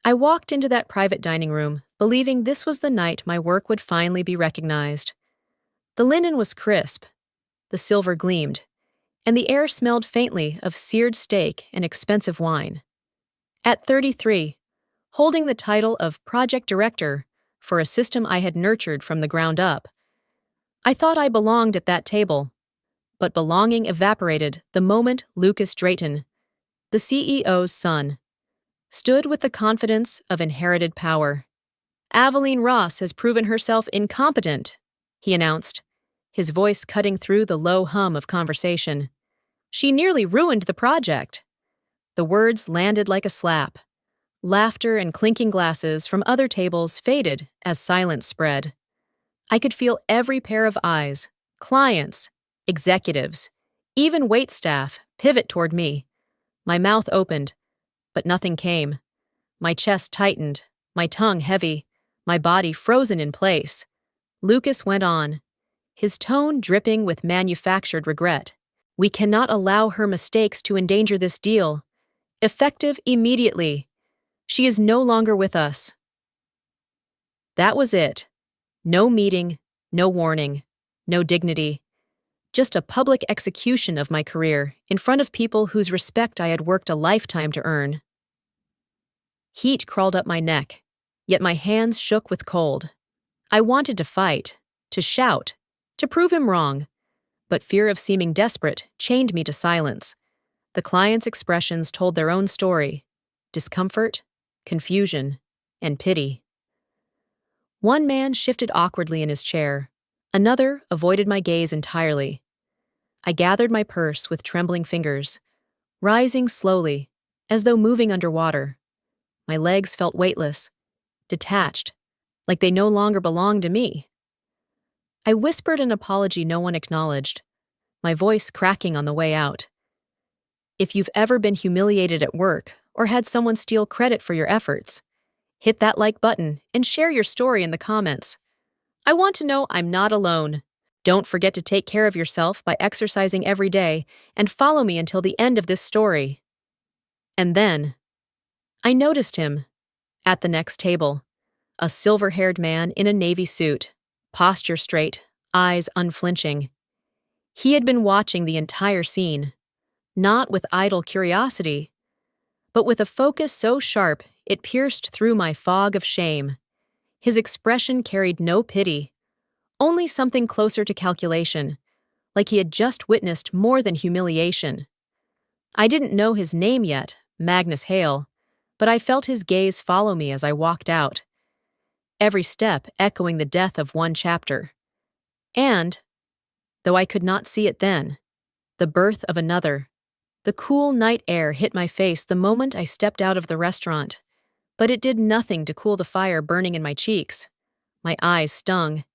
I walked into that private dining room, believing this was the night my work would finally be recognized. The linen was crisp, the silver gleamed, and the air smelled faintly of seared steak and expensive wine. At 33, holding the title of project director for a system I had nurtured from the ground up, I thought I belonged at that table. But belonging evaporated the moment Lucas Drayton, the CEO's son, stood with the confidence of inherited power. "Aveline Ross has proven herself incompetent," he announced, his voice cutting through the low hum of conversation. "She nearly ruined the project." The words landed like a slap. Laughter and clinking glasses from other tables faded as silence spread. I could feel every pair of eyes, clients, executives, even waitstaff, pivot toward me. My mouth opened, but nothing came. My chest tightened, my tongue heavy, my body frozen in place. Lucas went on, his tone dripping with manufactured regret. "We cannot allow her mistakes to endanger this deal. Effective immediately. She is no longer with us." That was it. No meeting, no warning, no dignity. Just a public execution of my career in front of people whose respect I had worked a lifetime to earn. Heat crawled up my neck, yet my hands shook with cold. I wanted to fight, to shout, to prove him wrong, but fear of seeming desperate chained me to silence. The client's expressions told their own story: discomfort, confusion, and pity. One man shifted awkwardly in his chair. Another avoided my gaze entirely. I gathered my purse with trembling fingers, rising slowly, as though moving underwater. My legs felt weightless, detached, like they no longer belonged to me. I whispered an apology no one acknowledged, my voice cracking on the way out. If you've ever been humiliated at work or had someone steal credit for your efforts, hit that like button and share your story in the comments. I want to know I'm not alone. Don't forget to take care of yourself by exercising every day and follow me until the end of this story. And then, I noticed him at the next table, a silver-haired man in a navy suit, posture straight, eyes unflinching. He had been watching the entire scene, not with idle curiosity, but with a focus so sharp it pierced through my fog of shame. His expression carried no pity, only something closer to calculation, like he had just witnessed more than humiliation. I didn't know his name yet, Magnus Hale, but I felt his gaze follow me as I walked out, every step echoing the death of one chapter. And, though I could not see it then, the birth of another. The cool night air hit my face the moment I stepped out of the restaurant, but it did nothing to cool the fire burning in my cheeks. My eyes stung,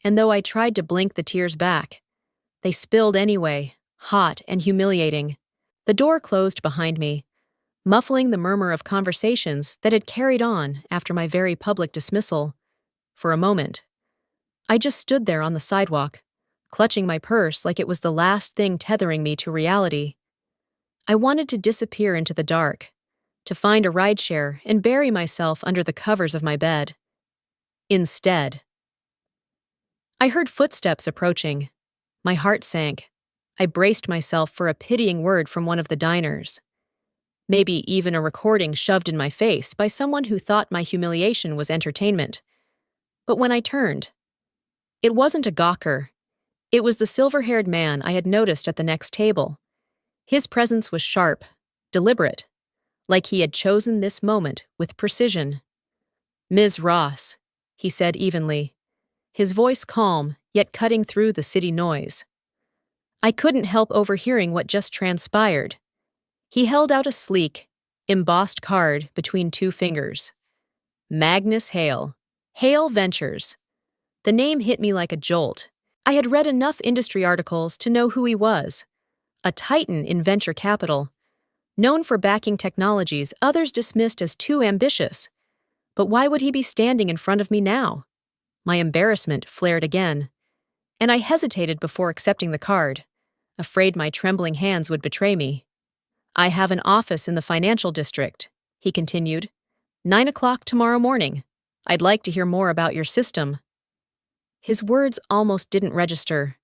and though I tried to blink the tears back, they spilled anyway, hot and humiliating. The door closed behind me, muffling the murmur of conversations that had carried on after my very public dismissal. For a moment, I just stood there on the sidewalk, clutching my purse like it was the last thing tethering me to reality. I wanted to disappear into the dark, to find a rideshare and bury myself under the covers of my bed. Instead, I heard footsteps approaching. My heart sank. I braced myself for a pitying word from one of the diners. Maybe even a recording shoved in my face by someone who thought my humiliation was entertainment. But when I turned, it wasn't a gawker. It was the silver-haired man I had noticed at the next table. His presence was sharp, deliberate, like he had chosen this moment with precision. "Ms. Ross," he said evenly, his voice calm yet cutting through the city noise. I couldn't help overhearing what just transpired. He held out a sleek, embossed card between two fingers. Magnus Hale, Hale Ventures. The name hit me like a jolt. I had read enough industry articles to know who he was. A titan in venture capital, known for backing technologies others dismissed as too ambitious. But why would he be standing in front of me now? My embarrassment flared again, and I hesitated before accepting the card, afraid my trembling hands would betray me. "I have an office in the financial district," he continued, 9 o'clock tomorrow morning. I'd like to hear more about your system. His words almost didn't register.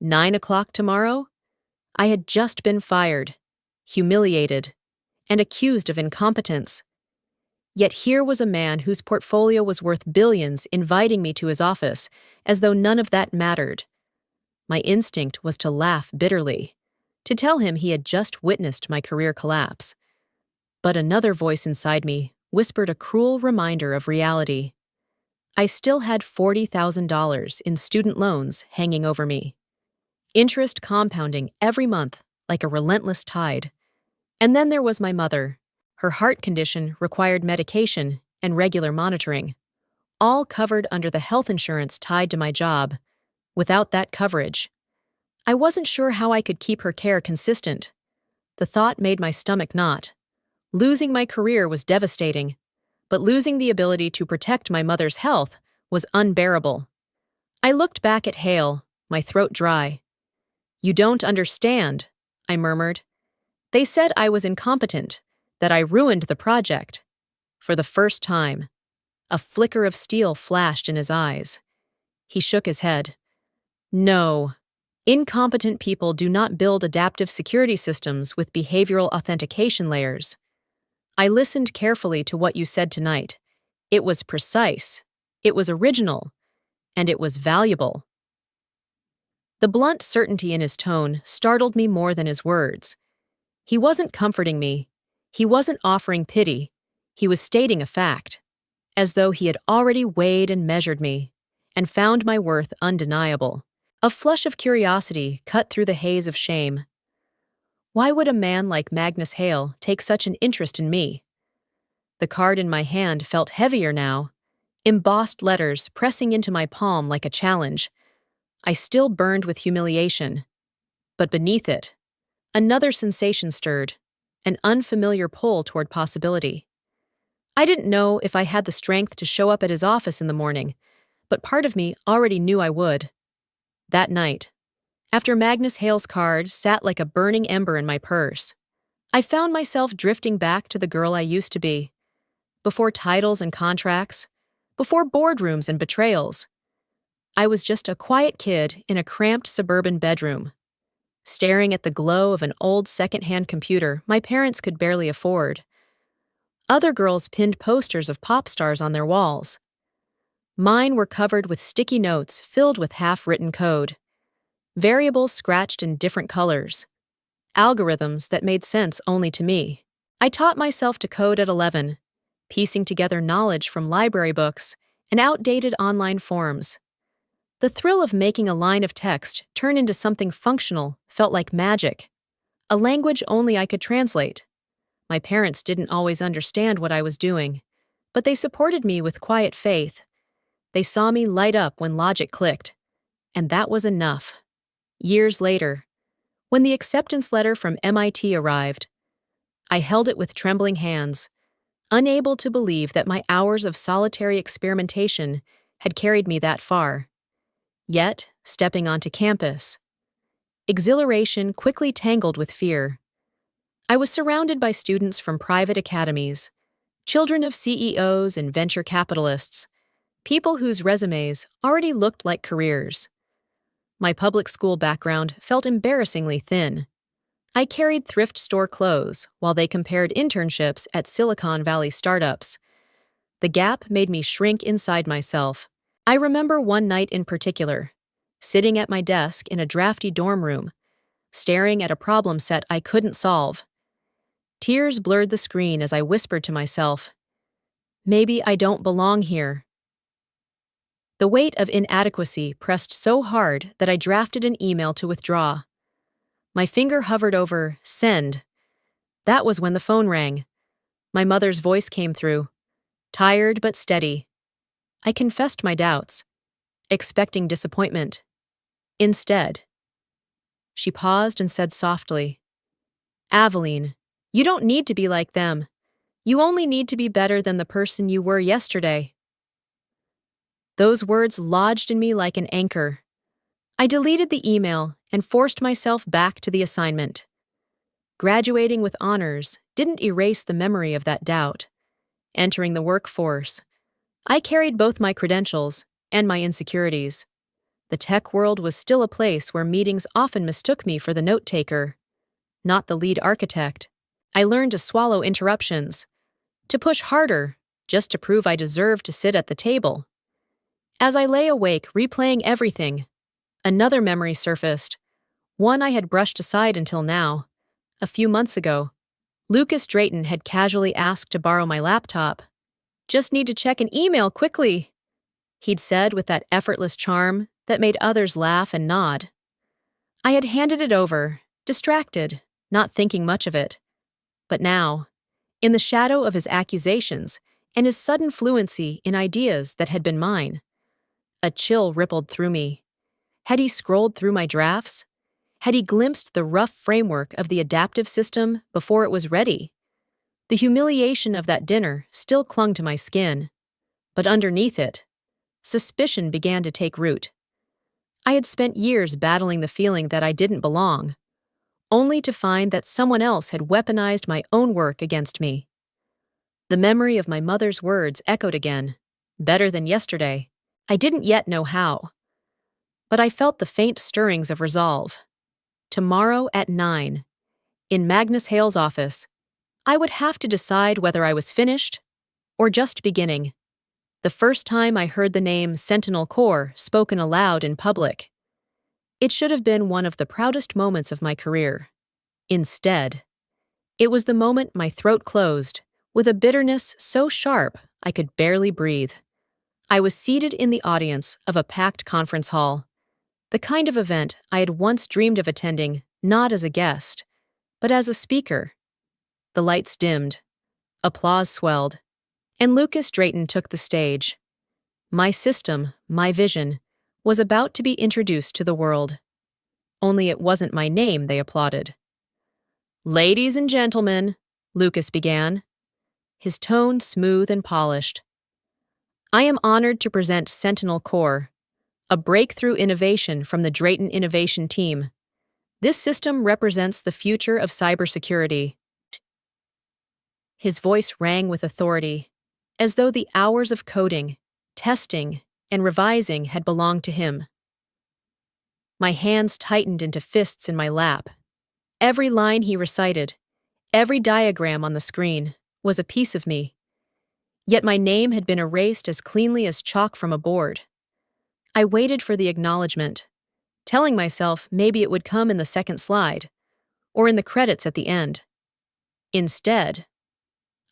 9 o'clock tomorrow? I had just been fired, humiliated, and accused of incompetence. Yet here was a man whose portfolio was worth billions inviting me to his office, as though none of that mattered. My instinct was to laugh bitterly, to tell him he had just witnessed my career collapse. But another voice inside me whispered a cruel reminder of reality. I still had $40,000 in student loans hanging over me, interest compounding every month like a relentless tide. And then there was my mother. Her heart condition required medication and regular monitoring, all covered under the health insurance tied to my job. Without that coverage, I wasn't sure how I could keep her care consistent. The thought made my stomach knot. Losing my career was devastating, but losing the ability to protect my mother's health was unbearable. I looked back at Hale, my throat dry. "You don't understand," I murmured. "They said I was incompetent, that I ruined the project." For the first time, a flicker of steel flashed in his eyes. He shook his head. "No. Incompetent people do not build adaptive security systems with behavioral authentication layers. I listened carefully to what you said tonight. It was precise, it was original, and it was valuable." The blunt certainty in his tone startled me more than his words. He wasn't comforting me. He wasn't offering pity. He was stating a fact, as though he had already weighed and measured me, and found my worth undeniable. A flush of curiosity cut through the haze of shame. Why would a man like Magnus Hale take such an interest in me? The card in my hand felt heavier now, embossed letters pressing into my palm like a challenge. I still burned with humiliation. But beneath it, another sensation stirred, an unfamiliar pull toward possibility. I didn't know if I had the strength to show up at his office in the morning, but part of me already knew I would. That night, after Magnus Hale's card sat like a burning ember in my purse, I found myself drifting back to the girl I used to be. Before titles and contracts, before boardrooms and betrayals, I was just a quiet kid in a cramped suburban bedroom, staring at the glow of an old second-hand computer my parents could barely afford. Other girls pinned posters of pop stars on their walls. Mine were covered with sticky notes filled with half-written code, variables scratched in different colors, algorithms that made sense only to me. I taught myself to code at 11, piecing together knowledge from library books and outdated online forums. The thrill of making a line of text turn into something functional felt like magic, a language only I could translate. My parents didn't always understand what I was doing, but they supported me with quiet faith. They saw me light up when logic clicked, and that was enough. Years later, when the acceptance letter from MIT arrived, I held it with trembling hands, unable to believe that my hours of solitary experimentation had carried me that far. Yet, stepping onto campus, exhilaration quickly tangled with fear. I was surrounded by students from private academies, children of CEOs and venture capitalists, people whose resumes already looked like careers. My public school background felt embarrassingly thin. I carried thrift store clothes while they compared internships at Silicon Valley startups. The gap made me shrink inside myself. I remember one night in particular, sitting at my desk in a drafty dorm room, staring at a problem set I couldn't solve. Tears blurred the screen as I whispered to myself, "Maybe I don't belong here." The weight of inadequacy pressed so hard that I drafted an email to withdraw. My finger hovered over send. That was when the phone rang. My mother's voice came through, tired but steady. I confessed my doubts, expecting disappointment. Instead, she paused and said softly, "Aveline, you don't need to be like them. You only need to be better than the person you were yesterday." Those words lodged in me like an anchor. I deleted the email and forced myself back to the assignment. Graduating with honors didn't erase the memory of that doubt, entering the workforce. I carried both my credentials and my insecurities. The tech world was still a place where meetings often mistook me for the note-taker, not the lead architect. I learned to swallow interruptions, to push harder, just to prove I deserved to sit at the table. As I lay awake replaying everything, another memory surfaced, one I had brushed aside until now. A few months ago, Lucas Drayton had casually asked to borrow my laptop. "Just need to check an email quickly," he'd said with that effortless charm that made others laugh and nod. I had handed it over, distracted, not thinking much of it. But now, in the shadow of his accusations and his sudden fluency in ideas that had been mine, a chill rippled through me. Had he scrolled through my drafts? Had he glimpsed the rough framework of the adaptive system before it was ready? The humiliation of that dinner still clung to my skin, but underneath it, suspicion began to take root. I had spent years battling the feeling that I didn't belong, only to find that someone else had weaponized my own work against me. The memory of my mother's words echoed again, better than yesterday. I didn't yet know how, but I felt the faint stirrings of resolve. Tomorrow at 9, in Magnus Hale's office, I would have to decide whether I was finished or just beginning. The first time I heard the name Sentinel Corps spoken aloud in public, it should have been one of the proudest moments of my career. Instead, it was the moment my throat closed, with a bitterness so sharp I could barely breathe. I was seated in the audience of a packed conference hall, the kind of event I had once dreamed of attending, not as a guest, but as a speaker. The lights dimmed, applause swelled, and Lucas Drayton took the stage. My system, my vision, was about to be introduced to the world. Only it wasn't my name they applauded. "Ladies and gentlemen," Lucas began, his tone smooth and polished, "I am honored to present Sentinel Core, a breakthrough innovation from the Drayton Innovation Team. This system represents the future of cybersecurity." His voice rang with authority, as though the hours of coding, testing, and revising had belonged to him. My hands tightened into fists in my lap. Every line he recited, every diagram on the screen, was a piece of me. Yet my name had been erased as cleanly as chalk from a board. I waited for the acknowledgement, telling myself maybe it would come in the second slide, or in the credits at the end. Instead,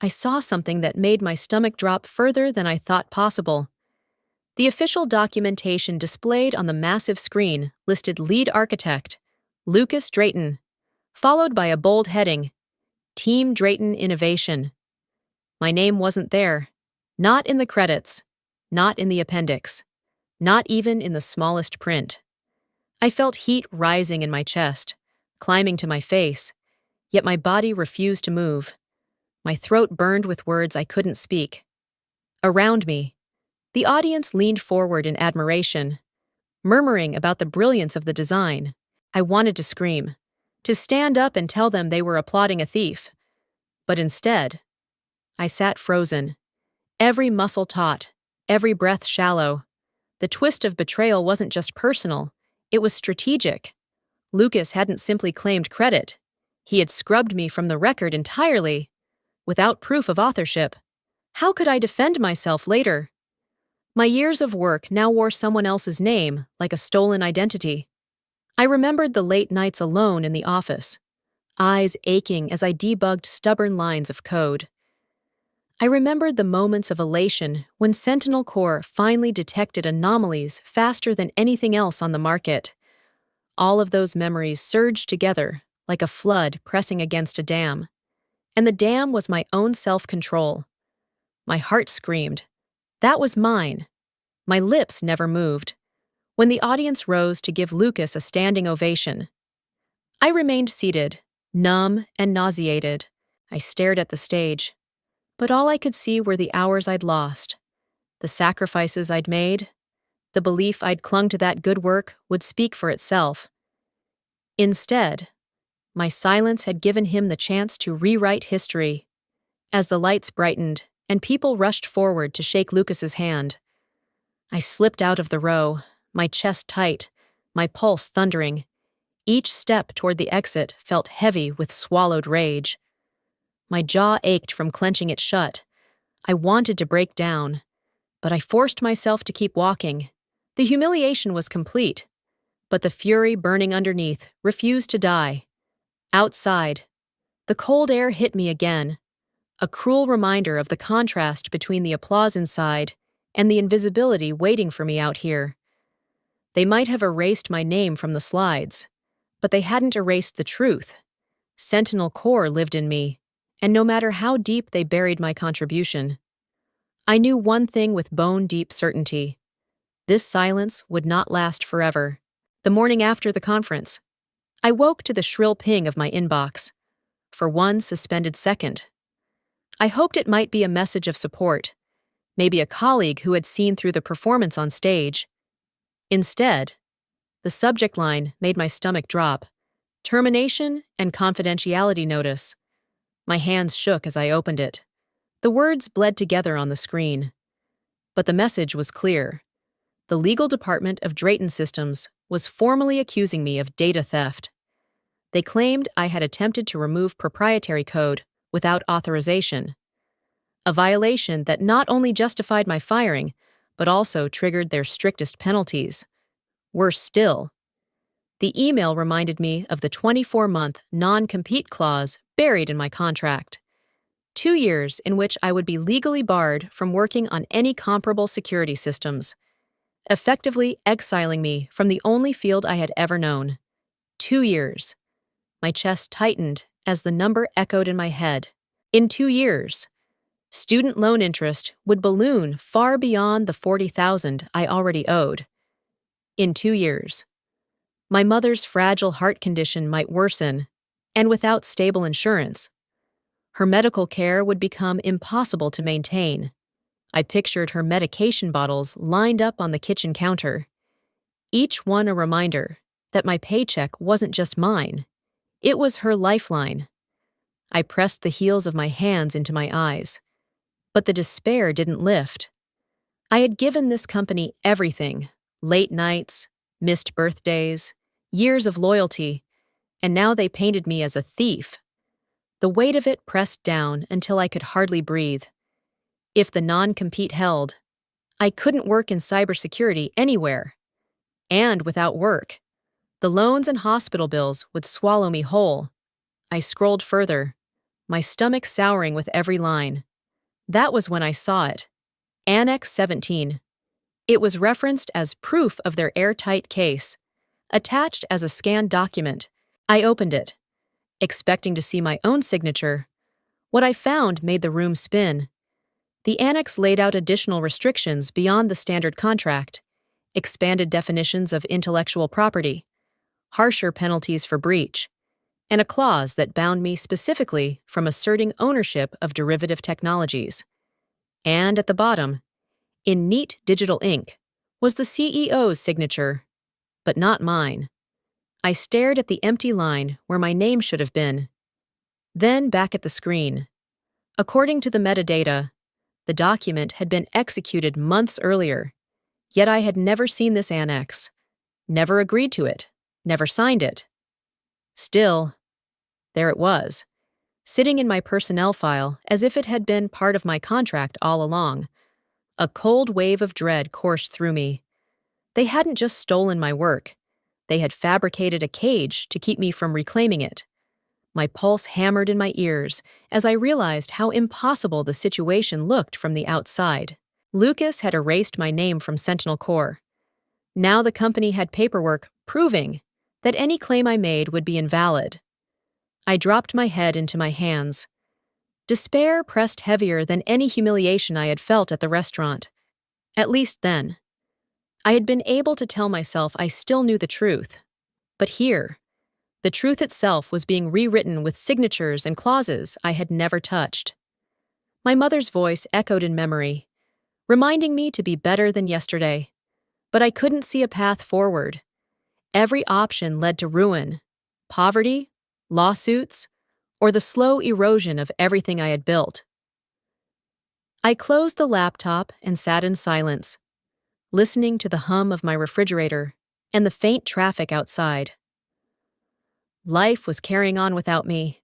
I saw something that made my stomach drop further than I thought possible. The official documentation displayed on the massive screen listed lead architect, Lucas Drayton, followed by a bold heading, Team Drayton Innovation. My name wasn't there, not in the credits, not in the appendix, not even in the smallest print. I felt heat rising in my chest, climbing to my face, yet my body refused to move. My throat burned with words I couldn't speak. Around me, the audience leaned forward in admiration, murmuring about the brilliance of the design. I wanted to scream, to stand up and tell them they were applauding a thief. But instead, I sat frozen, every muscle taut, every breath shallow. The twist of betrayal wasn't just personal, it was strategic. Lucas hadn't simply claimed credit. He had scrubbed me from the record entirely, without proof of authorship. How could I defend myself later? My years of work now wore someone else's name, like a stolen identity. I remembered the late nights alone in the office, eyes aching as I debugged stubborn lines of code. I remembered the moments of elation when Sentinel Core finally detected anomalies faster than anything else on the market. All of those memories surged together, like a flood pressing against a dam. And the dam was my own self-control. My heart screamed. That was mine. My lips never moved. When the audience rose to give Lucas a standing ovation, I remained seated, numb and nauseated. I stared at the stage, but all I could see were the hours I'd lost, the sacrifices I'd made, the belief I'd clung to that good work would speak for itself. Instead, my silence had given him the chance to rewrite history. As the lights brightened and people rushed forward to shake Lucas's hand. I slipped out of the row, my chest tight, my pulse thundering. Each step toward the exit felt heavy with swallowed rage. My jaw ached from clenching it shut. I wanted to break down, but I forced myself to keep walking. The humiliation was complete, but the fury burning underneath refused to die. Outside, the cold air hit me again, a cruel reminder of the contrast between the applause inside and the invisibility waiting for me out here. They might have erased my name from the slides, but they hadn't erased the truth. Sentinel core lived in me, and no matter how deep they buried my contribution, I knew one thing with bone-deep certainty. This silence would not last forever. The morning after the conference, I woke to the shrill ping of my inbox. For one suspended second, I hoped it might be a message of support, maybe a colleague who had seen through the performance on stage. Instead, the subject line made my stomach drop. Termination and confidentiality notice. My hands shook as I opened it. The words bled together on the screen. But the message was clear. The legal department of Drayton Systems was formally accusing me of data theft. They claimed I had attempted to remove proprietary code without authorization, a violation that not only justified my firing, but also triggered their strictest penalties. Worse still, the email reminded me of the 24-month non-compete clause buried in my contract. 2 years in which I would be legally barred from working on any comparable security systems, effectively exiling me from the only field I had ever known. 2 years. My chest tightened as the number echoed in my head. In 2 years, student loan interest would balloon far beyond the $40,000 I already owed. In 2 years, my mother's fragile heart condition might worsen, and without stable insurance, her medical care would become impossible to maintain. I pictured her medication bottles lined up on the kitchen counter, each one a reminder that my paycheck wasn't just mine, it was her lifeline. I pressed the heels of my hands into my eyes, but the despair didn't lift. I had given this company everything: late nights, missed birthdays, years of loyalty, and now they painted me as a thief. The weight of it pressed down until I could hardly breathe. If the non-compete held, I couldn't work in cybersecurity anywhere. And without work, the loans and hospital bills would swallow me whole. I scrolled further, my stomach souring with every line. That was when I saw it. Annex 17. It was referenced as proof of their airtight case, attached as a scanned document. I opened it, expecting to see my own signature. What I found made the room spin. The annex laid out additional restrictions beyond the standard contract, expanded definitions of intellectual property, harsher penalties for breach, and a clause that bound me specifically from asserting ownership of derivative technologies. And at the bottom, in neat digital ink, was the CEO's signature, but not mine. I stared at the empty line where my name should have been, then back at the screen. According to the metadata, the document had been executed months earlier, yet I had never seen this annex, never agreed to it, never signed it. Still, there it was, sitting in my personnel file as if it had been part of my contract all along. A cold wave of dread coursed through me. They hadn't just stolen my work. They had fabricated a cage to keep me from reclaiming it. My pulse hammered in my ears as I realized how impossible the situation looked from the outside. Lucas had erased my name from Sentinel Core. Now the company had paperwork proving that any claim I made would be invalid. I dropped my head into my hands. Despair pressed heavier than any humiliation I had felt at the restaurant. At least then. I had been able to tell myself I still knew the truth. But here, the truth itself was being rewritten with signatures and clauses I had never touched. My mother's voice echoed in memory, reminding me to be better than yesterday. But I couldn't see a path forward. Every option led to ruin, poverty, lawsuits, or the slow erosion of everything I had built. I closed the laptop and sat in silence, listening to the hum of my refrigerator and the faint traffic outside. Life was carrying on without me,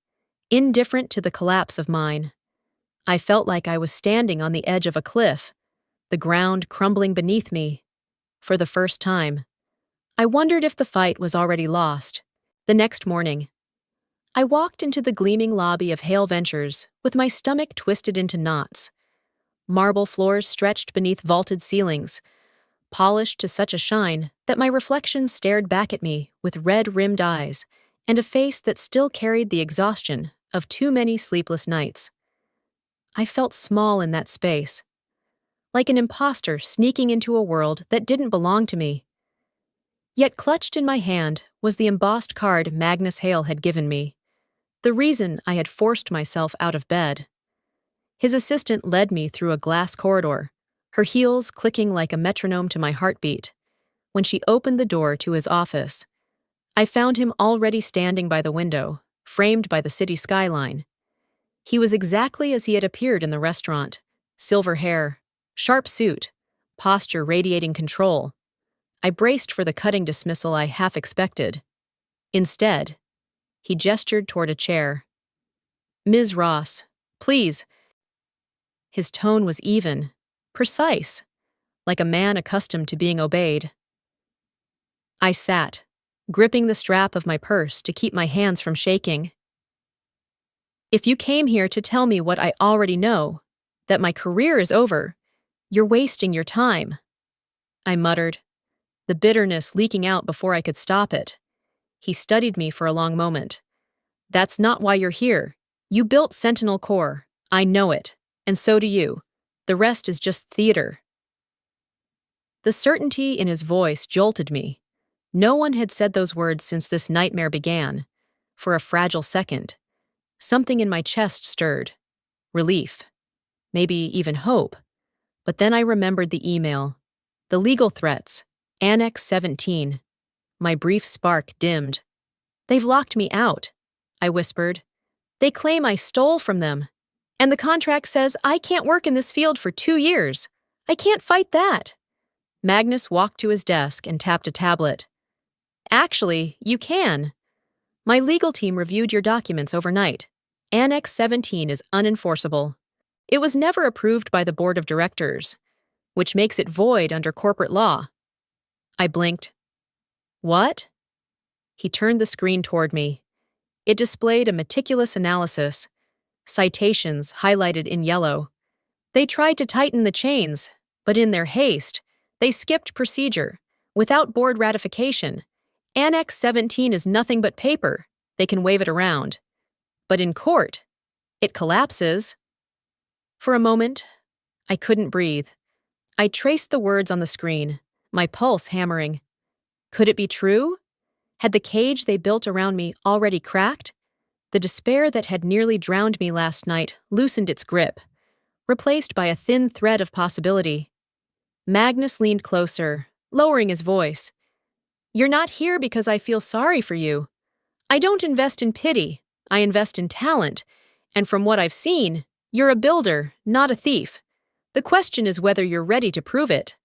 indifferent to the collapse of mine. I felt like I was standing on the edge of a cliff, the ground crumbling beneath me. For the first time, I wondered if the fight was already lost. The next morning, I walked into the gleaming lobby of Hale Ventures with my stomach twisted into knots. Marble floors stretched beneath vaulted ceilings, polished to such a shine that my reflection stared back at me with red-rimmed eyes and a face that still carried the exhaustion of too many sleepless nights. I felt small in that space, like an imposter sneaking into a world that didn't belong to me. Yet clutched in my hand was the embossed card Magnus Hale had given me, the reason I had forced myself out of bed. His assistant led me through a glass corridor, her heels clicking like a metronome to my heartbeat. When she opened the door to his office, I found him already standing by the window, framed by the city skyline. He was exactly as he had appeared in the restaurant: silver hair, sharp suit, posture radiating control. I braced for the cutting dismissal I half expected. Instead, he gestured toward a chair. "Ms. Ross, please." His tone was even, precise, like a man accustomed to being obeyed. I sat, gripping the strap of my purse to keep my hands from shaking. "If you came here to tell me what I already know, that my career is over, you're wasting your time," I muttered, the bitterness leaking out before I could stop it. He studied me for a long moment. "That's not why you're here. You built Sentinel Core. I know it. And so do you. The rest is just theater." The certainty in his voice jolted me. No one had said those words since this nightmare began. For a fragile second, something in my chest stirred. Relief. Maybe even hope. But then I remembered the email. The legal threats. Annex 17. My brief spark dimmed. "They've locked me out," I whispered. "They claim I stole from them. And the contract says I can't work in this field for 2 years. I can't fight that." Magnus walked to his desk and tapped a tablet. "Actually, you can. My legal team reviewed your documents overnight. Annex 17 is unenforceable. It was never approved by the board of directors, which makes it void under corporate law." I blinked. "What?" He turned the screen toward me. It displayed a meticulous analysis, citations highlighted in yellow. They tried to tighten the chains, but in their haste, they skipped procedure. Without board ratification, Annex 17 is nothing but paper. They can wave it around. But in court, it collapses. For a moment, I couldn't breathe. I traced the words on the screen, my pulse hammering. Could it be true? Had the cage they built around me already cracked? The despair that had nearly drowned me last night loosened its grip, replaced by a thin thread of possibility. Magnus leaned closer, lowering his voice. "You're not here because I feel sorry for you. I don't invest in pity, I invest in talent, and from what I've seen, you're a builder, not a thief. The question is whether you're ready to prove it."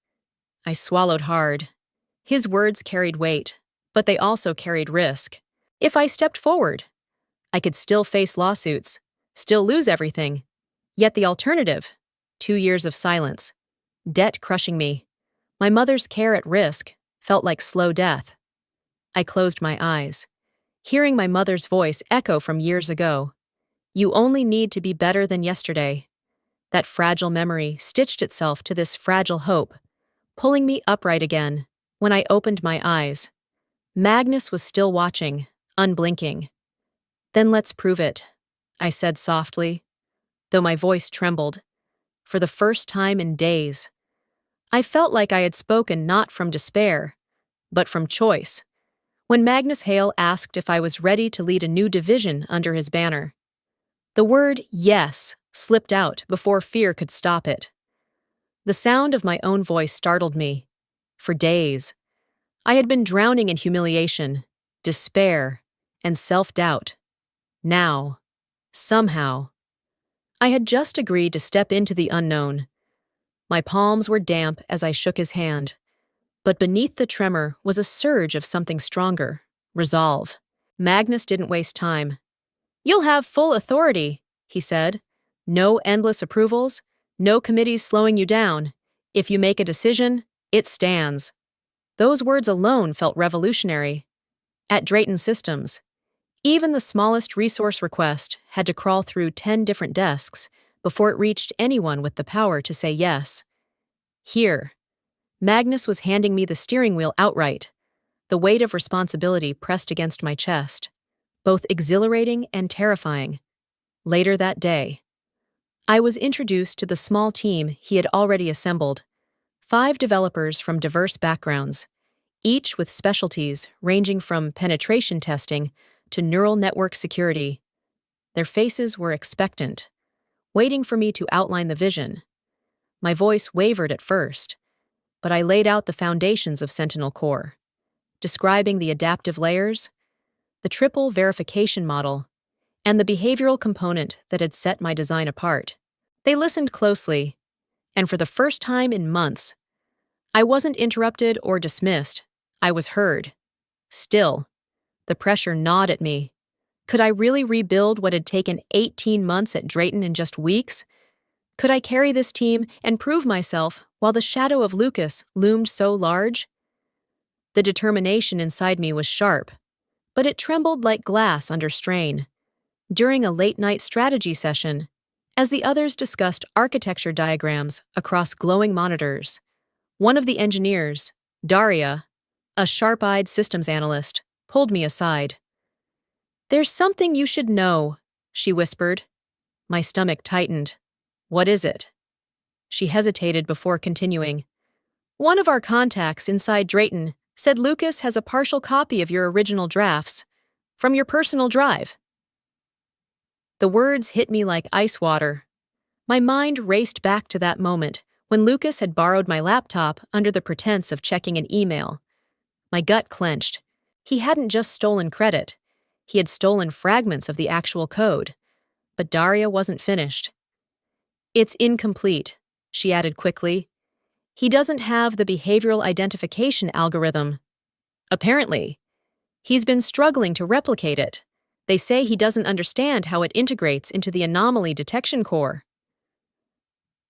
I swallowed hard. His words carried weight, but they also carried risk. If I stepped forward, I could still face lawsuits, still lose everything. Yet the alternative: 2 years of silence, debt crushing me, my mother's care at risk, felt like slow death. I closed my eyes, hearing my mother's voice echo from years ago. "You only need to be better than yesterday." That fragile memory stitched itself to this fragile hope, pulling me upright again. When I opened my eyes, Magnus was still watching, unblinking. "Then let's prove it," I said softly, though my voice trembled. For the first time in days, I felt like I had spoken not from despair, but from choice. When Magnus Hale asked if I was ready to lead a new division under his banner, the word "yes" slipped out before fear could stop it. The sound of my own voice startled me. For days, I had been drowning in humiliation, despair, and self-doubt. Now, somehow, I had just agreed to step into the unknown. My palms were damp as I shook his hand, but beneath the tremor was a surge of something stronger: resolve. Magnus didn't waste time. "You'll have full authority," he said. "No endless approvals, no committees slowing you down. If you make a decision, it stands." Those words alone felt revolutionary. At Drayton Systems, even the smallest resource request had to crawl through 10 different desks before it reached anyone with the power to say yes. Here, Magnus was handing me the steering wheel outright, the weight of responsibility pressed against my chest, both exhilarating and terrifying. Later that day, I was introduced to the small team he had already assembled: 5 developers from diverse backgrounds, each with specialties ranging from penetration testing to neural network security. Their faces were expectant, waiting for me to outline the vision. My voice wavered at first, but I laid out the foundations of Sentinel Core, describing the adaptive layers, the triple verification model, and the behavioral component that had set my design apart. They listened closely, and for the first time in months, I wasn't interrupted or dismissed. I was heard. Still, the pressure gnawed at me. Could I really rebuild what had taken 18 months at Drayton in just weeks? Could I carry this team and prove myself while the shadow of Lucas loomed so large? The determination inside me was sharp, but it trembled like glass under strain. During a late-night strategy session, as the others discussed architecture diagrams across glowing monitors, one of the engineers, Daria, a sharp-eyed systems analyst, pulled me aside. "There's something you should know," she whispered. My stomach tightened. "What is it?" She hesitated before continuing. "One of our contacts inside Drayton said Lucas has a partial copy of your original drafts from your personal drive." The words hit me like ice water. My mind raced back to that moment when Lucas had borrowed my laptop under the pretense of checking an email. My gut clenched. He hadn't just stolen credit. He had stolen fragments of the actual code. But Daria wasn't finished. "It's incomplete," she added quickly. "He doesn't have the behavioral identification algorithm. Apparently, he's been struggling to replicate it. They say he doesn't understand how it integrates into the anomaly detection core."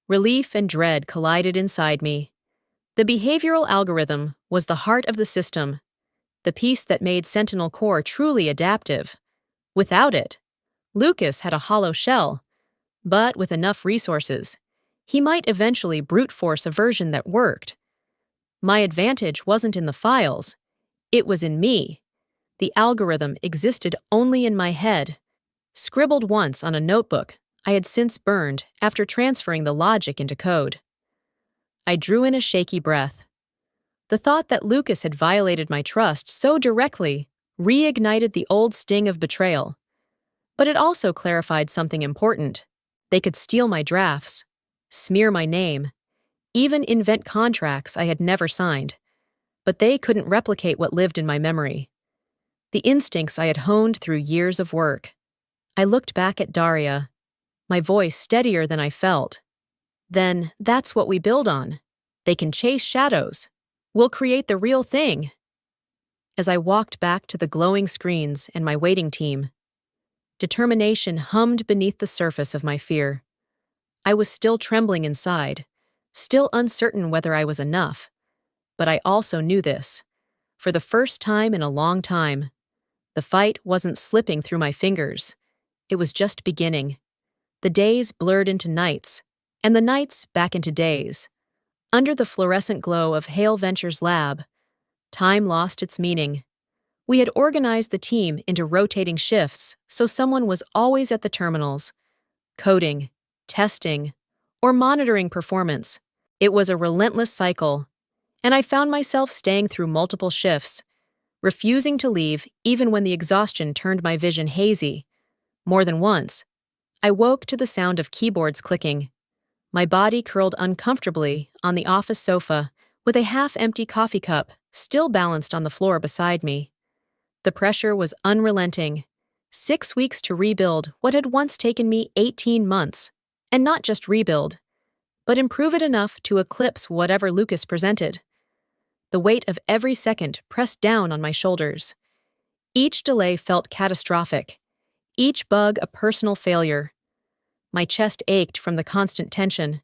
Relief and dread collided inside me. The behavioral algorithm was the heart of the system, the piece that made Sentinel Core truly adaptive. Without it, Lucas had a hollow shell, but with enough resources, he might eventually brute force a version that worked. My advantage wasn't in the files, it was in me. The algorithm existed only in my head, scribbled once on a notebook I had since burned after transferring the logic into code. I drew in a shaky breath. The thought that Lucas had violated my trust so directly reignited the old sting of betrayal. But it also clarified something important. They could steal my drafts, smear my name, even invent contracts I had never signed. But they couldn't replicate what lived in my memory. The instincts I had honed through years of work. I looked back at Daria, my voice steadier than I felt. "Then that's what we build on. They can chase shadows. We'll create the real thing." As I walked back to the glowing screens and my waiting team, determination hummed beneath the surface of my fear. I was still trembling inside, still uncertain whether I was enough. But I also knew this. For the first time in a long time, the fight wasn't slipping through my fingers. It was just beginning. The days blurred into nights, and the nights back into days. Under the fluorescent glow of Hale Ventures' lab, time lost its meaning. We had organized the team into rotating shifts, so someone was always at the terminals, coding, testing, or monitoring performance. It was a relentless cycle, and I found myself staying through multiple shifts, refusing to leave even when the exhaustion turned my vision hazy. More than once, I woke to the sound of keyboards clicking. My body curled uncomfortably on the office sofa with a half-empty coffee cup still balanced on the floor beside me. The pressure was unrelenting. 6 weeks to rebuild what had once taken me 18 months. And not just rebuild, but improve it enough to eclipse whatever Lucas presented. The weight of every second pressed down on my shoulders. Each delay felt catastrophic, each bug a personal failure. My chest ached from the constant tension,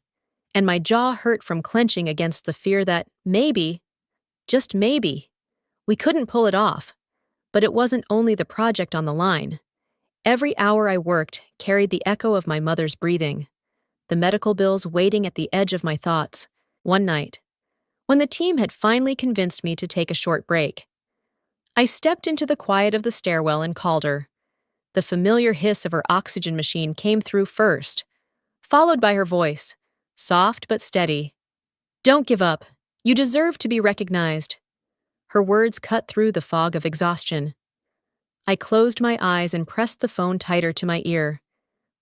and my jaw hurt from clenching against the fear that maybe, just maybe, we couldn't pull it off. But it wasn't only the project on the line. Every hour I worked carried the echo of my mother's breathing, the medical bills waiting at the edge of my thoughts. One night, when the team had finally convinced me to take a short break, I stepped into the quiet of the stairwell and called her. The familiar hiss of her oxygen machine came through first, followed by her voice, soft but steady. "Don't give up. You deserve to be recognized." Her words cut through the fog of exhaustion. I closed my eyes and pressed the phone tighter to my ear,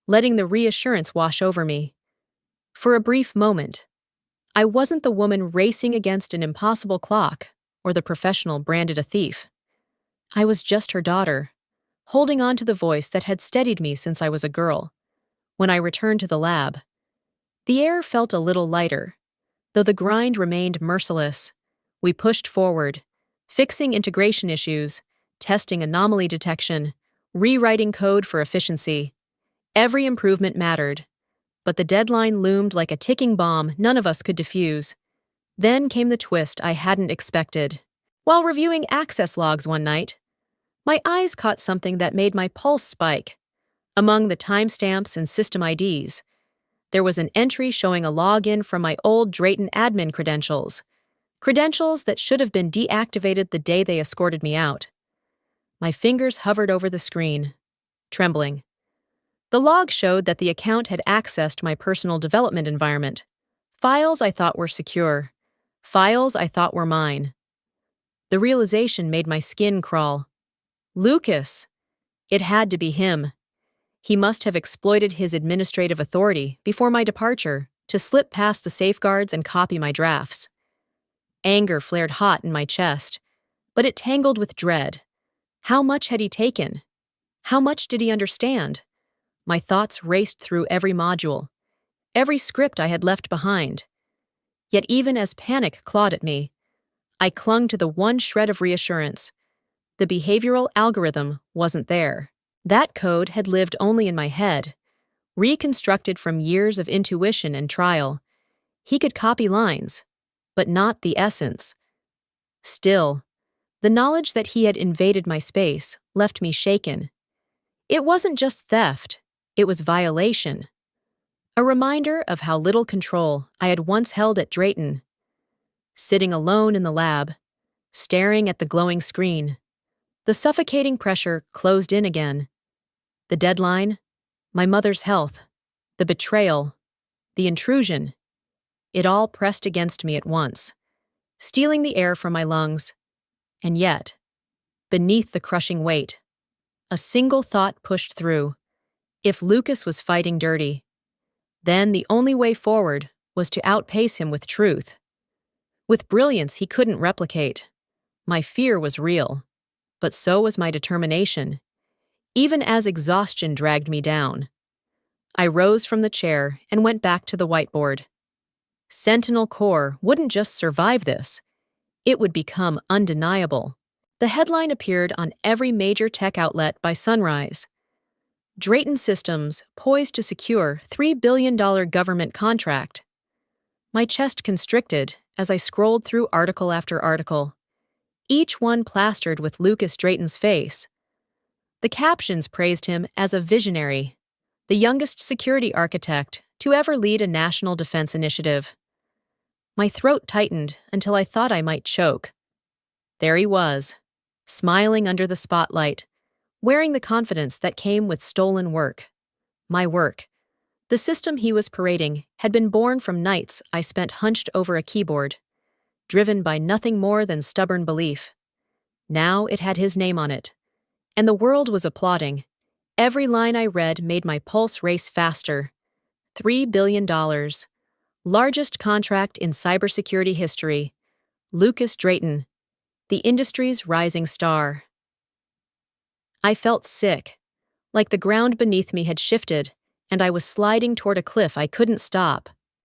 letting the reassurance wash over me. For a brief moment, I wasn't the woman racing against an impossible clock or the professional branded a thief. I was just her daughter, holding on to the voice that had steadied me since I was a girl. When I returned to the lab, the air felt a little lighter, though the grind remained merciless. We pushed forward, fixing integration issues, testing anomaly detection, rewriting code for efficiency. Every improvement mattered, but the deadline loomed like a ticking bomb none of us could defuse. Then came the twist I hadn't expected. While reviewing access logs one night, my eyes caught something that made my pulse spike. Among the timestamps and system IDs, there was an entry showing a login from my old Drayton admin credentials that should have been deactivated the day they escorted me out. My fingers hovered over the screen, trembling. The log showed that the account had accessed my personal development environment. Files I thought were secure. Files I thought were mine. The realization made my skin crawl. Lucas! It had to be him. He must have exploited his administrative authority before my departure to slip past the safeguards and copy my drafts. Anger flared hot in my chest, but it tangled with dread. How much had he taken? How much did he understand? My thoughts raced through every module, every script I had left behind. Yet even as panic clawed at me, I clung to the one shred of reassurance. The behavioral algorithm wasn't there. That code had lived only in my head, reconstructed from years of intuition and trial. He could copy lines, but not the essence. Still, the knowledge that he had invaded my space left me shaken. It wasn't just theft, it was violation. A reminder of how little control I had once held at Drayton. Sitting alone in the lab, staring at the glowing screen, the suffocating pressure closed in again. The deadline, my mother's health, the betrayal, the intrusion. It all pressed against me at once, stealing the air from my lungs. And yet, beneath the crushing weight, a single thought pushed through. If Lucas was fighting dirty, then the only way forward was to outpace him with truth. With brilliance he couldn't replicate. My fear was real, but so was my determination, even as exhaustion dragged me down. I rose from the chair and went back to the whiteboard. Sentinel Core wouldn't just survive this, it would become undeniable. The headline appeared on every major tech outlet by sunrise. Drayton Systems poised to secure $3 billion government contract. My chest constricted as I scrolled through article after article, each one plastered with Lucas Drayton's face. The captions praised him as a visionary, the youngest security architect to ever lead a national defense initiative. My throat tightened until I thought I might choke. There he was, smiling under the spotlight, wearing the confidence that came with stolen work. My work. The system he was parading had been born from nights I spent hunched over a keyboard, driven by nothing more than stubborn belief. Now it had his name on it, and the world was applauding. Every line I read made my pulse race faster. $3 billion. Largest contract in cybersecurity history. Lucas Drayton, the industry's rising star. I felt sick, like the ground beneath me had shifted and I was sliding toward a cliff I couldn't stop.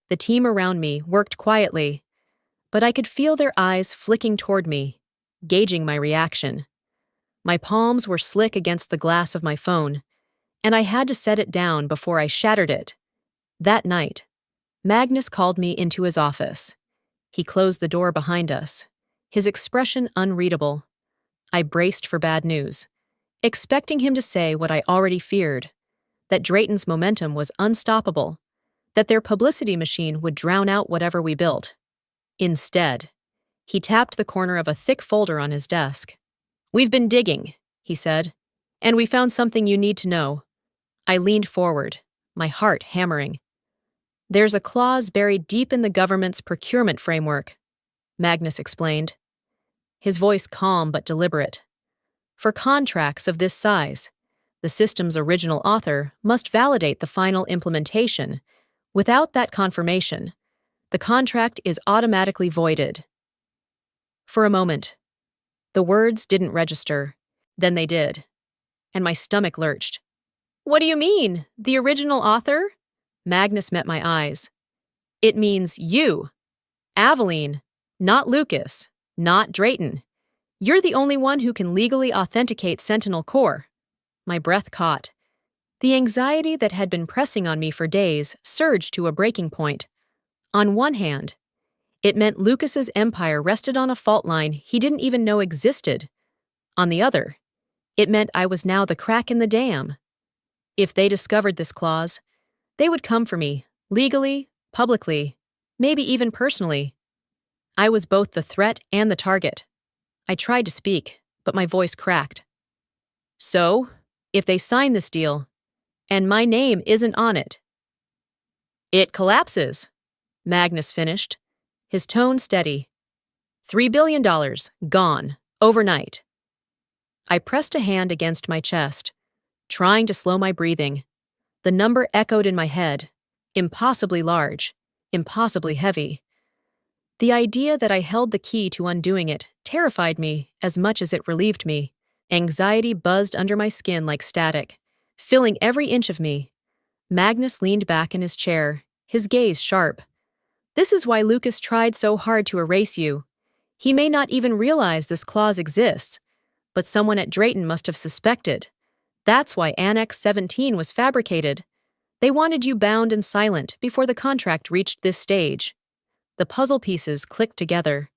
The team around me worked quietly, but I could feel their eyes flicking toward me, gauging my reaction. My palms were slick against the glass of my phone, and I had to set it down before I shattered it. That night, Magnus called me into his office. He closed the door behind us, his expression unreadable. I braced for bad news, expecting him to say what I already feared, that Drayton's momentum was unstoppable, that their publicity machine would drown out whatever we built. Instead, he tapped the corner of a thick folder on his desk. "We've been digging," he said, "and we found something you need to know." I leaned forward, my heart hammering. "There's a clause buried deep in the government's procurement framework," Magnus explained, his voice calm but deliberate. "For contracts of this size, the system's original author must validate the final implementation. Without that confirmation, the contract is automatically voided." For a moment, the words didn't register. Then they did, and my stomach lurched. "What do you mean? The original author?" Magnus met my eyes. "It means you, Aveline, not Lucas, not Drayton. You're the only one who can legally authenticate Sentinel Core." My breath caught. The anxiety that had been pressing on me for days surged to a breaking point. On one hand, it meant Lucas's empire rested on a fault line he didn't even know existed. On the other, it meant I was now the crack in the dam. If they discovered this clause, they would come for me, legally, publicly, maybe even personally. I was both the threat and the target. I tried to speak, but my voice cracked. "So, if they sign this deal, and my name isn't on it, it collapses," Magnus finished, his tone steady. $3 billion, gone, overnight. I pressed a hand against my chest, trying to slow my breathing. The number echoed in my head, impossibly large, impossibly heavy. The idea that I held the key to undoing it terrified me as much as it relieved me. Anxiety buzzed under my skin like static, filling every inch of me. Magnus leaned back in his chair, his gaze sharp. "This is why Lucas tried so hard to erase you. He may not even realize this clause exists, but someone at Drayton must have suspected. That's why Annex 17 was fabricated. They wanted you bound and silent before the contract reached this stage." The puzzle pieces clicked together.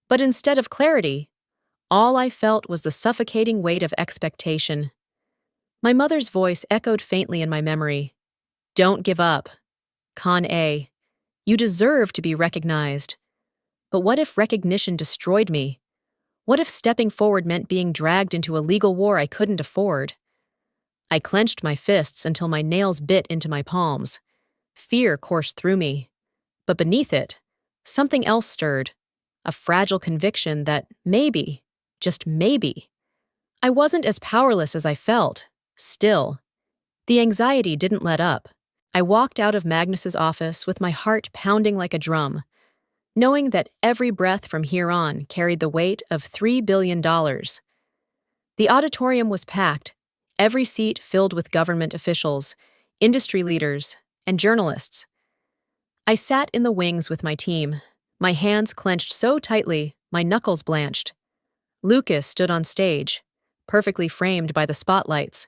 But instead of clarity, all I felt was the suffocating weight of expectation. My mother's voice echoed faintly in my memory. "Don't give up. Con A. You deserve to be recognized." But what if recognition destroyed me? What if stepping forward meant being dragged into a legal war I couldn't afford? I clenched my fists until my nails bit into my palms. Fear coursed through me. But beneath it, something else stirred, a fragile conviction that maybe, just maybe, I wasn't as powerless as I felt. Still, the anxiety didn't let up. I walked out of Magnus's office with my heart pounding like a drum, knowing that every breath from here on carried the weight of $3 billion. The auditorium was packed, every seat filled with government officials, industry leaders, and journalists. I sat in the wings with my team, my hands clenched so tightly my knuckles blanched. Lucas stood on stage, perfectly framed by the spotlights.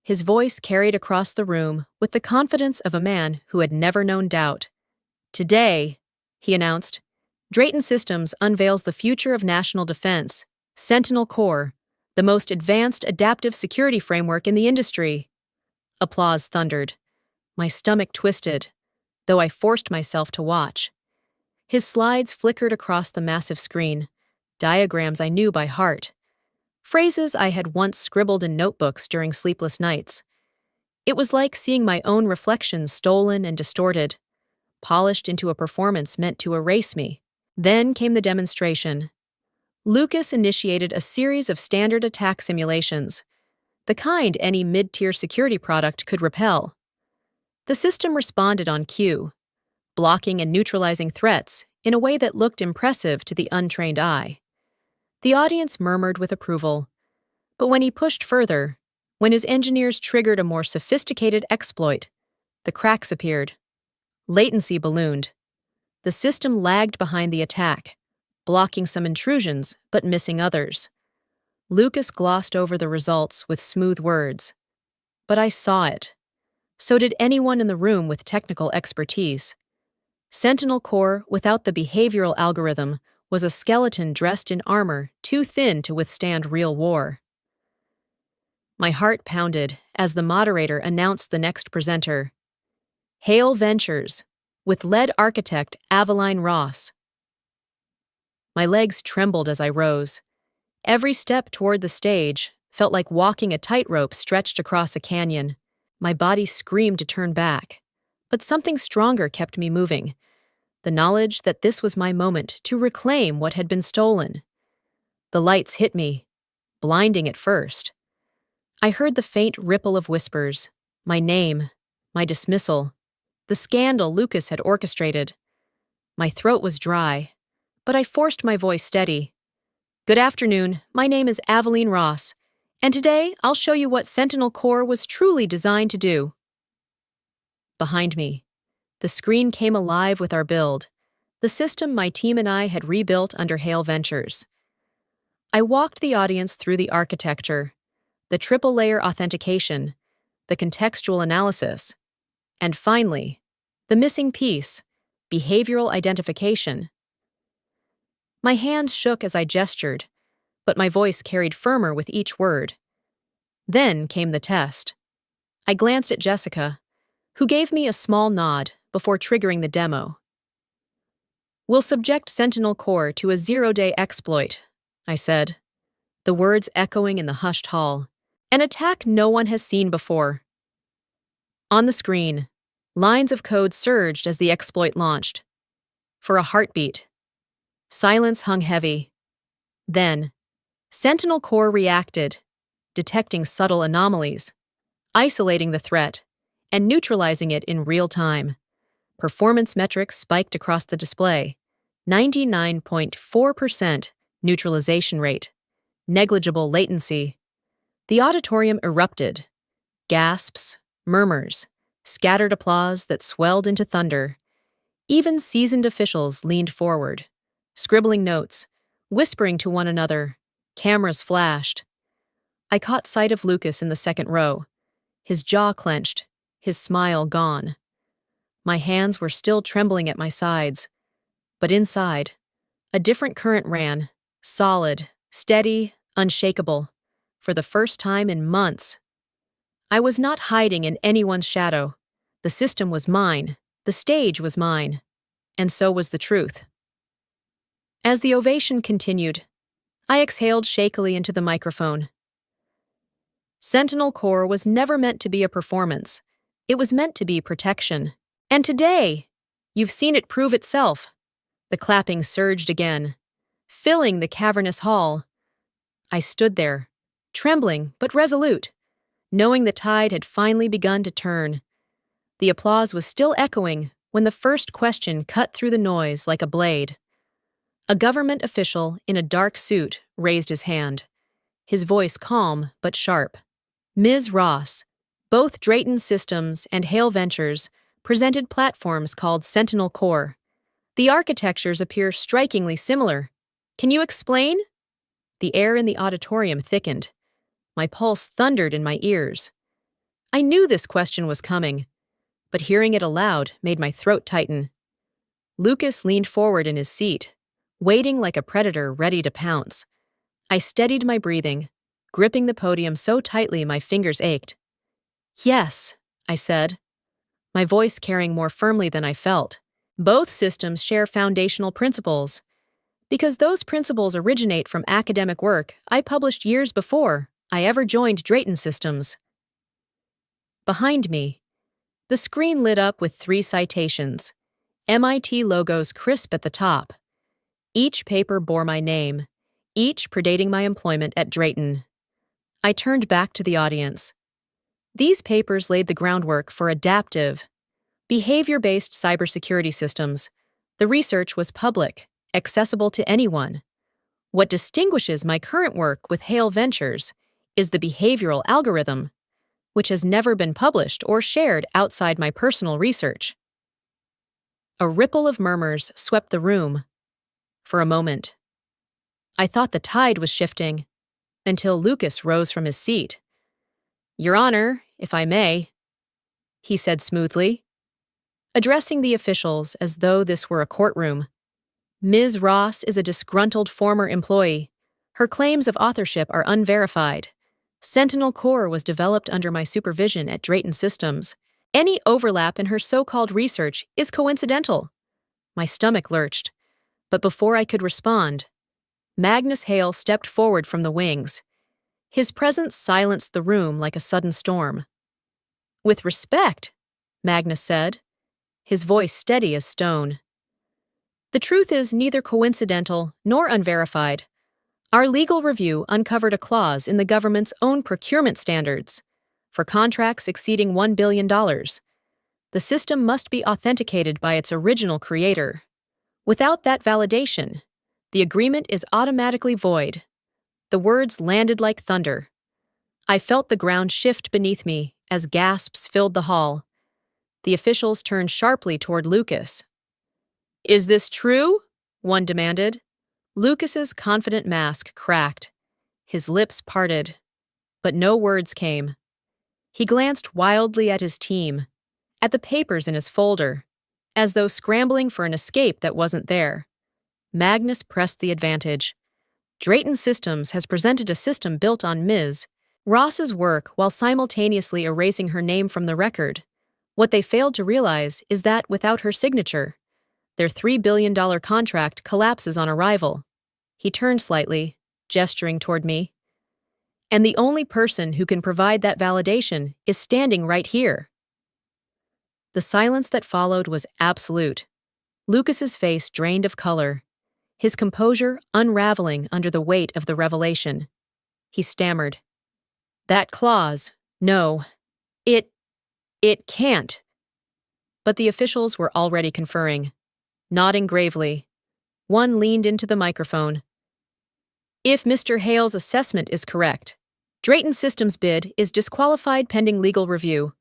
His voice carried across the room with the confidence of a man who had never known doubt. "Today," he announced, "Drayton Systems unveils the future of national defense, Sentinel Core, the most advanced adaptive security framework in the industry." Applause thundered. My stomach twisted, though I forced myself to watch. His slides flickered across the massive screen, diagrams I knew by heart, phrases I had once scribbled in notebooks during sleepless nights. It was like seeing my own reflection stolen and distorted, polished into a performance meant to erase me. Then came the demonstration. Lucas initiated a series of standard attack simulations, the kind any mid-tier security product could repel. The system responded on cue, blocking and neutralizing threats in a way that looked impressive to the untrained eye. The audience murmured with approval, but when he pushed further, when his engineers triggered a more sophisticated exploit, The cracks appeared. Latency ballooned. The system lagged behind the attack, blocking some intrusions but missing others. Lucas glossed over the results with smooth words. But I saw it. So did anyone in the room with technical expertise. Sentinel Core, without the behavioral algorithm, was a skeleton dressed in armor too thin to withstand real war. My heart pounded as the moderator announced the next presenter. Hale Ventures, with lead architect Aveline Ross. My legs trembled as I rose. Every step toward the stage felt like walking a tightrope stretched across a canyon. My body screamed to turn back, but something stronger kept me moving. The knowledge that this was my moment to reclaim what had been stolen. The lights hit me, blinding at first. I heard the faint ripple of whispers, my name, my dismissal, the scandal Lucas had orchestrated. My throat was dry, but I forced my voice steady. Good afternoon, my name is Aveline Ross, and today I'll show you what Sentinel Core was truly designed to do. Behind me, the screen came alive with our build, the system my team and I had rebuilt under Hale Ventures. I walked the audience through the architecture, the triple-layer authentication, the contextual analysis, and finally, the missing piece, behavioral identification. My hands shook as I gestured, but my voice carried firmer with each word. Then came the test. I glanced at Jessica, who gave me a small nod before triggering the demo. We'll subject Sentinel Core to a 0-day exploit, I said, the words echoing in the hushed hall. An attack no one has seen before. On the screen, lines of code surged as the exploit launched. For a heartbeat. Silence hung heavy. Then, Sentinel Core reacted, detecting subtle anomalies, isolating the threat, and neutralizing it in real time. Performance metrics spiked across the display. 99.4% neutralization rate. Negligible latency. The auditorium erupted. Gasps, murmurs, scattered applause that swelled into thunder. Even seasoned officials leaned forward, scribbling notes, whispering to one another. Cameras flashed. I caught sight of Lucas in the second row, his jaw clenched, his smile gone. My hands were still trembling at my sides, but inside, a different current ran, solid, steady, unshakable, for the first time in months. I was not hiding in anyone's shadow. The system was mine, the stage was mine, and so was the truth. As the ovation continued, I exhaled shakily into the microphone. Sentinel Core was never meant to be a performance. It was meant to be protection. And today, you've seen it prove itself. The clapping surged again, filling the cavernous hall. I stood there, trembling but resolute, knowing the tide had finally begun to turn. The applause was still echoing when the first question cut through the noise like a blade. A government official in a dark suit raised his hand, his voice calm but sharp. Ms. Ross, both Drayton Systems and Hale Ventures presented platforms called Sentinel Core. The architectures appear strikingly similar. Can you explain? The air in the auditorium thickened. My pulse thundered in my ears. I knew this question was coming, but hearing it aloud made my throat tighten. Lucas leaned forward in his seat, waiting like a predator ready to pounce. I steadied my breathing, gripping the podium so tightly my fingers ached. Yes, I said, my voice carrying more firmly than I felt. Both systems share foundational principles. Because those principles originate from academic work I published years before I ever joined Drayton Systems. Behind me, the screen lit up with 3 citations, MIT logos crisp at the top. Each paper bore my name, each predating my employment at Drayton. I turned back to the audience. These papers laid the groundwork for adaptive, behavior-based cybersecurity systems. The research was public, accessible to anyone. What distinguishes my current work with Hale Ventures is the behavioral algorithm. which has never been published or shared outside my personal research. A ripple of murmurs swept the room. For a moment, I thought the tide was shifting, until Lucas rose from his seat. "Your Honor, if I may," he said smoothly, addressing the officials as though this were a courtroom. "Ms. Ross is a disgruntled former employee. Her claims of authorship are unverified. Sentinel Core was developed under my supervision at Drayton Systems. Any overlap in her so-called research is coincidental." My stomach lurched, but before I could respond, Magnus Hale stepped forward from the wings. His presence silenced the room like a sudden storm. "With respect," Magnus said, his voice steady as stone. "The truth is neither coincidental nor unverified. Our legal review uncovered a clause in the government's own procurement standards for contracts exceeding $1 billion. The system must be authenticated by its original creator. Without that validation, the agreement is automatically void." The words landed like thunder. I felt the ground shift beneath me as gasps filled the hall. The officials turned sharply toward Lucas. "Is this true?" one demanded. Lucas's confident mask cracked. His lips parted, but no words came. He glanced wildly at his team, at the papers in his folder, as though scrambling for an escape that wasn't there. Magnus pressed the advantage. "Drayton Systems has presented a system built on Ms. Ross's work while simultaneously erasing her name from the record. What they failed to realize is that without her signature, their $3 billion contract collapses on arrival." He turned slightly, gesturing toward me. "And the only person who can provide that validation is standing right here." The silence that followed was absolute. Lucas's face drained of color, his composure unraveling under the weight of the revelation. He stammered, "That clause, no, it can't." But the officials were already conferring, nodding gravely. One leaned into the microphone. "If Mr. Hale's assessment is correct, Drayton Systems' bid is disqualified pending legal review.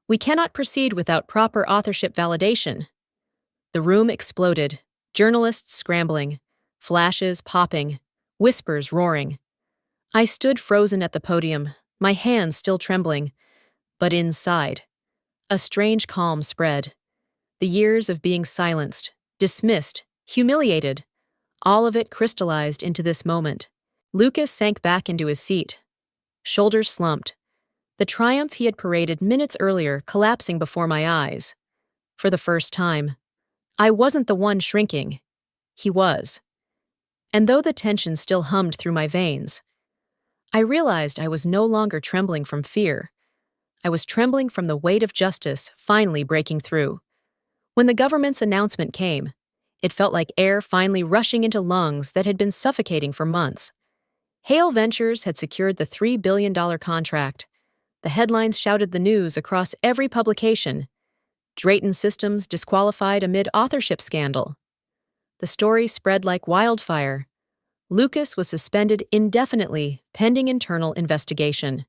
We cannot proceed without proper authorship validation." The room exploded, journalists scrambling, flashes popping, whispers roaring. I stood frozen at the podium, my hands still trembling, but inside, a strange calm spread. The years of being silenced, dismissed, humiliated, all of it crystallized into this moment. Lucas sank back into his seat, shoulders slumped, the triumph he had paraded minutes earlier collapsing before my eyes. For the first time, I wasn't the one shrinking. He was. And though the tension still hummed through my veins, I realized I was no longer trembling from fear. I was trembling from the weight of justice finally breaking through. When the government's announcement came, it felt like air finally rushing into lungs that had been suffocating for months. Hale Ventures had secured the $3 billion contract. The headlines shouted the news across every publication. Drayton Systems disqualified amid authorship scandal. The story spread like wildfire. Lucas was suspended indefinitely pending internal investigation.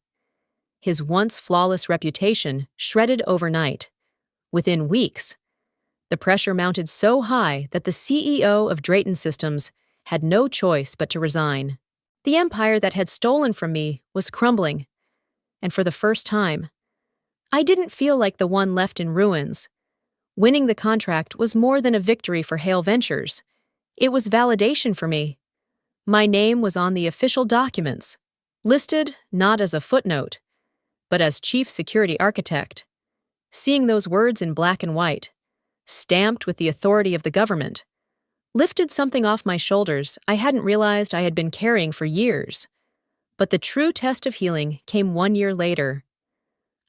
His once flawless reputation shredded overnight. Within weeks, the pressure mounted so high that the CEO of Drayton Systems had no choice but to resign. The empire that had stolen from me was crumbling, and for the first time, I didn't feel like the one left in ruins. Winning the contract was more than a victory for Hale Ventures. It was validation for me. My name was on the official documents, listed not as a footnote, but as Chief Security Architect. Seeing those words in black and white, stamped with the authority of the government, lifted something off my shoulders I hadn't realized I had been carrying for years. But the true test of healing came 1 year later.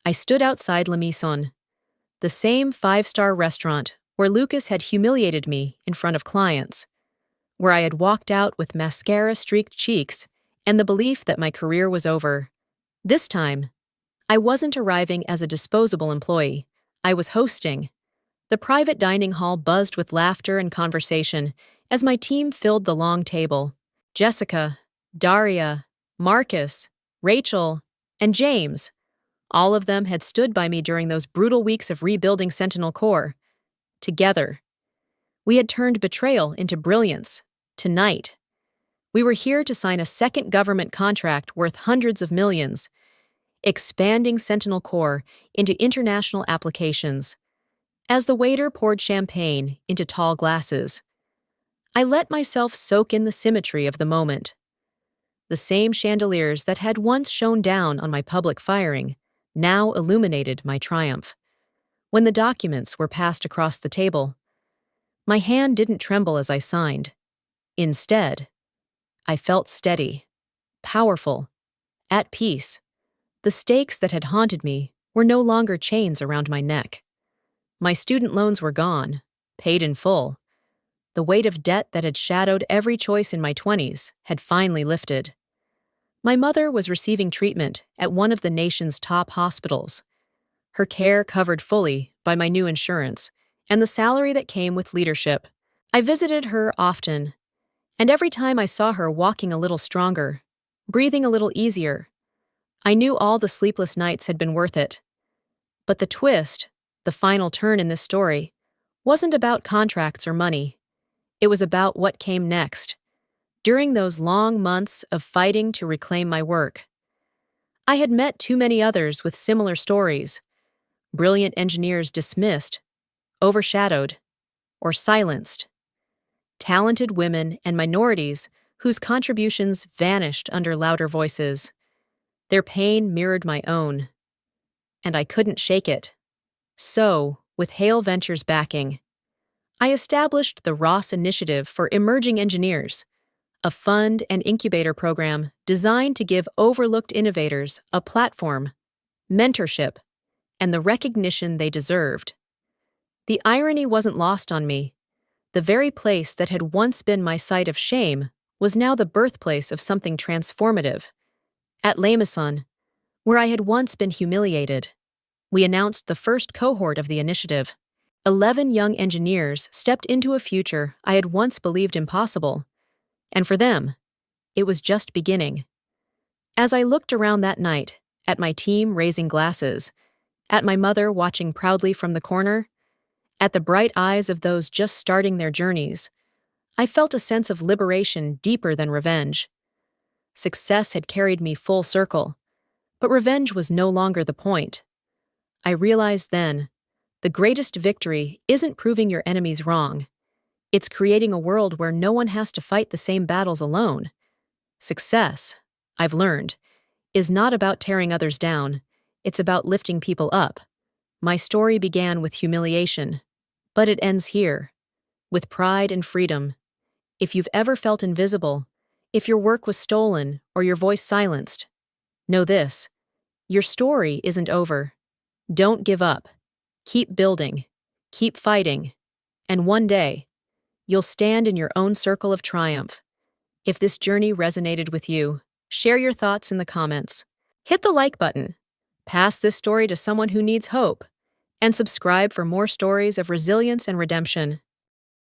I stood outside La Maison, the same 5-star restaurant where Lucas had humiliated me in front of clients, where I had walked out with mascara-streaked cheeks and the belief that my career was over. This time, I wasn't arriving as a disposable employee. I was hosting. The private dining hall buzzed with laughter and conversation as my team filled the long table. Jessica, Daria, Marcus, Rachel, and James, All of them had stood by me during those brutal weeks of rebuilding Sentinel Core. Together, we had turned betrayal into brilliance. Tonight, we were here to sign a second government contract worth hundreds of millions, expanding Sentinel Core into international applications. As the waiter poured champagne into tall glasses, I let myself soak in the symmetry of the moment. The same chandeliers that had once shone down on my public firing now illuminated my triumph. When the documents were passed across the table, my hand didn't tremble as I signed. Instead, I felt steady, powerful, at peace. The stakes that had haunted me were no longer chains around my neck. My student loans were gone, paid in full. The weight of debt that had shadowed every choice in my 20s had finally lifted. My mother was receiving treatment at one of the nation's top hospitals. Her care covered fully by my new insurance and the salary that came with leadership. I visited her often, and every time I saw her walking a little stronger, breathing a little easier, I knew all the sleepless nights had been worth it. But the twist, the final turn in this story, wasn't about contracts or money. It was about what came next. During those long months of fighting to reclaim my work, I had met too many others with similar stories. Brilliant engineers dismissed, overshadowed, or silenced. Talented women and minorities whose contributions vanished under louder voices. Their pain mirrored my own, and I couldn't shake it. So, with Hale Ventures backing, I established the Ross Initiative for Emerging Engineers, a fund and incubator program designed to give overlooked innovators a platform, mentorship, and the recognition they deserved. The irony wasn't lost on me. The very place that had once been my site of shame was now the birthplace of something transformative. At Lamison, where I had once been humiliated, we announced the first cohort of the initiative. 11 young engineers stepped into a future I had once believed impossible, and for them, it was just beginning. As I looked around that night, at my team raising glasses, at my mother watching proudly from the corner, at the bright eyes of those just starting their journeys, I felt a sense of liberation deeper than revenge. Success had carried me full circle, but revenge was no longer the point. I realized then, the greatest victory isn't proving your enemies wrong. It's creating a world where no one has to fight the same battles alone. Success, I've learned, is not about tearing others down. It's about lifting people up. My story began with humiliation, but it ends here, with pride and freedom. If you've ever felt invisible, if your work was stolen or your voice silenced, know this: your story isn't over. Don't give up. Keep building, keep fighting, and one day, you'll stand in your own circle of triumph. If this journey resonated with you, share your thoughts in the comments. Hit the like button, pass this story to someone who needs hope, and subscribe for more stories of resilience and redemption.